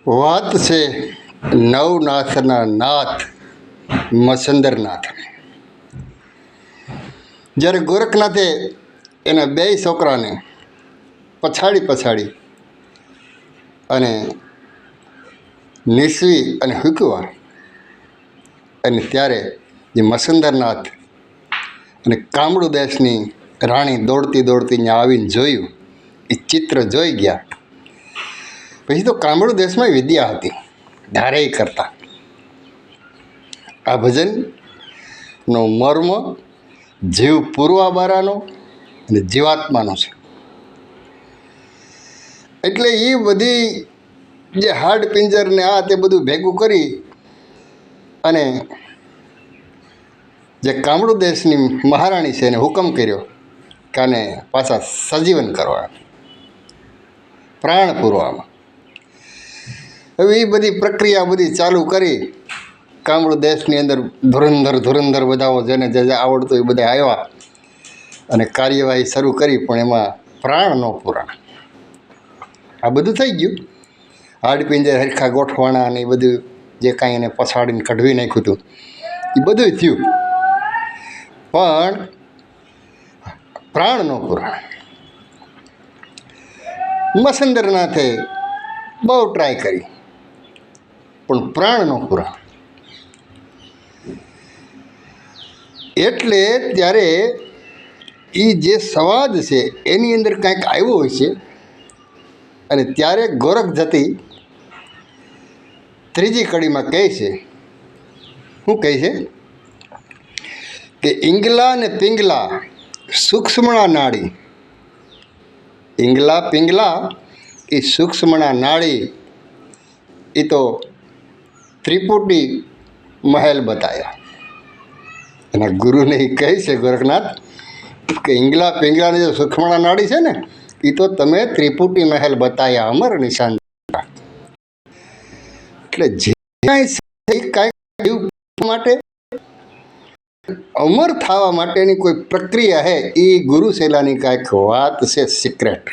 વાત છે નવનાથના નાથ મસંદરનાથને. જ્યારે ગોરખનાથે એના બે છોકરાને પછાડી અને નિસવી અને હુકવા, અને ત્યારે જે મસંદરનાથ અને કામળુ દેશની રાણી દોડતી ત્યાં આવીને જોયું, એ ચિત્ર જોઈ ગયા. પછી તો કામળુ દેશમાં વિદ્યા હતી, ધારે કરતા. આ ભજનનો મર્મ જીવ પૂર્વાબારાનો અને જીવાત્માનો છે. એટલે એ બધી જે હાડ પિંજર ને આ તે બધું ભેગું કરી અને જે કામળુ દેશની મહારાણી છે એને હુકમ કર્યો કે આને પાછા સજીવન કરવા, પ્રાણ પૂરવામાં. હવે એ બધી પ્રક્રિયા બધી ચાલુ કરી. કામળુ દેશની અંદર ધુરંધર બધાઓ જેને જે આવડતું એ બધા આવ્યા અને કાર્યવાહી શરૂ કરી, પણ એમાં પ્રાણ ન પૂરા. આ બધું થઈ ગયું. હાડપિંજર હરખા ગોઠવાણા અને એ બધું જે કાંઈ એને પછાડીને કઢવી નાખ્યું હતું એ બધું થયું, પણ પ્રાણ ન પૂરા. મસંદરનાથે બહુ ટ્રાય કરી, પણ પ્રાણ ન પૂરા. એટલે ત્યારે એ જે સંવાદ છે એની અંદર કાંઈક આવ્યો હોય છે. અને ત્યારે ગોરખ જતી ત્રીજી કડીમાં કહે છે, શું કહે છે કે ઈંગલા ને પિંગલા સૂક્ષ્મણા નાડી. ઈંગલા પિંગલા એ સૂક્ષ્મણા નાડી, એ તો ત્રિપુટી મહેલ બતાયા. એના ગુરુને એ કહે છે ગોરખનાથ કે ઈંગલા પિંગલાની જે સૂક્ષ્મણા નાડી છે ને, એ તો તમે ત્રિપુટી મહેલ બતાયા અમર નિશાન. એટલે જે કાંઈ માટે અમર થવા માટેની કોઈ પ્રક્રિયા છે, એ ગુરુશેલાની કાંઈક વાત છે સિક્રેટ.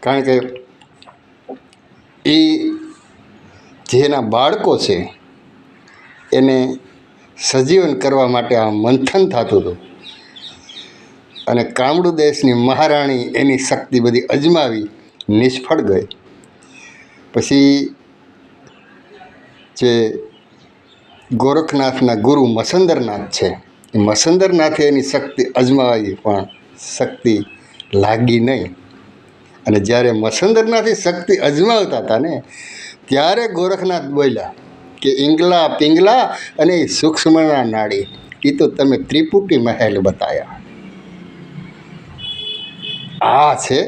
કારણ કે એ જેના બાળકો છે એને સજીવન કરવા માટે આ મંથન થતું હતું. અને કામળુ દેશની મહારાણી એની શક્તિ બધી અજમાવી, નિષ્ફળ ગઈ. પછી જે ગોરખનાથના ગુરુ મસંદરનાથ છે, એ મસંદરનાથે એની શક્તિ અજમાવી, પણ શક્તિ લાગી નહીં. અને જ્યારે મસંદરનાથે શક્તિ અજમાવતા હતા ને, ત્યારે ગોરખનાથ બોલ્યા કે ઈંગલા પિંગલા અને સૂક્ષ્મના નાડી, એ તો તમે ત્રિપુટી મહેલ બતાયા. આ છે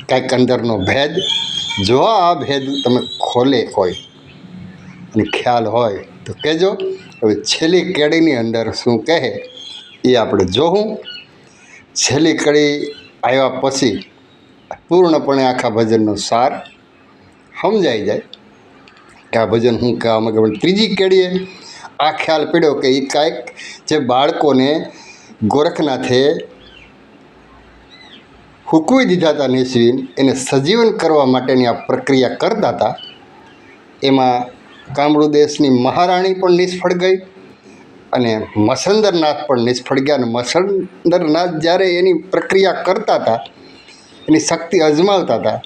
કાંઈક અંદરનો ભેદ. જો આ ભેદ તમે ખોલે હોય અને ખ્યાલ હોય તો કહેજો. હવે છેલ્લી કડીની અંદર શું કહે એ આપણે જોવું. છેલ્લી કડી આવ્યા પછી પૂર્ણપણે આખા ભજનનો સાર સમજાઈ જાય કે આ ભજન શું કહેવા માંગે. પણ ત્રીજી કડીએ આ ખ્યાલ પડ્યો કે એ કાંઈક જે બાળકોને ગોરખનાથે હુકવી દીધા હતા નિસ્વીન, એને સજીવન કરવા માટેની આ પ્રક્રિયા કરતા હતા. એમાં કામળુ દેશની મહારાણી પણ નિષ્ફળ ગઈ અને મસંદરનાથ પણ નિષ્ફળ ગયા. અને મસંદરનાથ જ્યારે એની પ્રક્રિયા કરતા હતા, એની શક્તિ અજમાવતા હતા,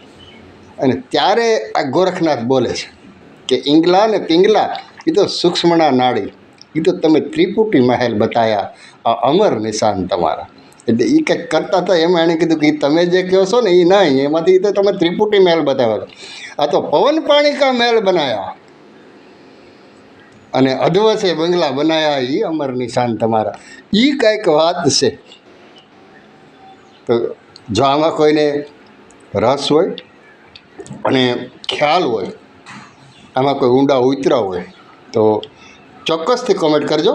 અને ત્યારે આ ગોરખનાથ બોલે છે કે ઈંગલા ને પિંગલા એ તો સૂક્ષ્મણા નાડી, એ તો તમે ત્રિપુટી મહેલ બતાયા, આ અમર નિશાન તમારા. એટલે એ કંઈક કરતા હતા, એમાં એણે કીધું કે તમે જે કહો છો ને એ નહીં, એમાંથી તો તમે ત્રિપુટી મહેલ બતાવ્યા. આ તો પવન પાણી કા મહેલ બનાયા અને અધવસે બંગલા બનાયા, એ અમર નિશાન તમારા. એ કાંઈક વાત છે. તો જો આમાં કોઈને રસ હોય અને ખ્યાલ હોય, આમાં કોઈ ઊંડા ઉતરા હોય તો ચોક્કસથી કોમેન્ટ કરજો.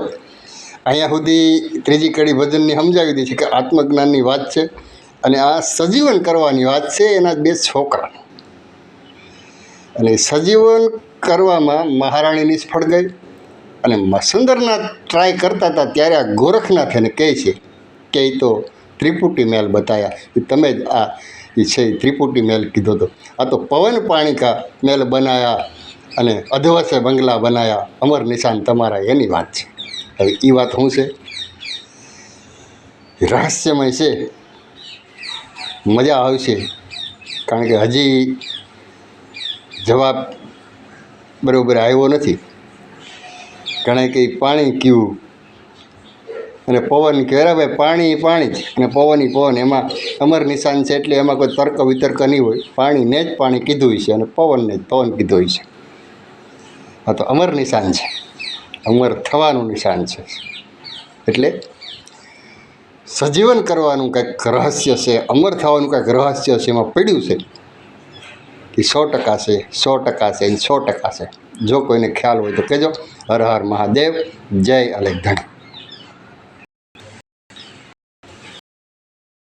અહીંયા સુધી ત્રીજી કડી ભજનની સમજાવી દીધી છે કે આત્મજ્ઞાનની વાત છે અને આ સજીવન કરવાની વાત છે એના બે છોકરા. અને સજીવન કરવામાં મહારાણી નિષ્ફળ ગઈ અને મસંદરનાથ ટ્રાય કરતા હતા. ત્યારે આ ગોરખનાથ એને કહે છે કે એ તો ત્રિપુટી મહેલ બતાવ્યા, તમે જ આ એ છે એ ત્રિપુટી મહેલ કીધો હતો. આ તો પવન પાણી કા મહેલ બનાયા અને અધવસે બંગલા બનાયા, અમર નિશાન તમારા, એની વાત છે. હવે એ વાત શું છે? રહસ્યમય છે, મજા આવશે, કારણ કે હજી જવાબ બરાબર આવ્યો નથી. ઘણા કે પાણી કયું અને પવન કયો, અરે ભાઈ પાણી પાણી જ અને પવન પવન, એમાં અમર નિશાન છે એટલે એમાં કોઈ તર્ક વિતર્ક નહીં હોય. પાણીને જ પાણી કીધું છે અને પવનને જ પવન કીધું છે. આ તો અમર નિશાન છે, અમર થવાનું નિશાન છે. એટલે સજીવન કરવાનું કંઈક રહસ્ય છે, અમર થવાનું કંઈક રહસ્ય છે એમાં પડ્યું છે. કે 100% છે, 100% છે, 100% છે. જો કોઈને ખ્યાલ હોય તો કહેજો. હર હર મહાદેવ, જય અલેખધણી.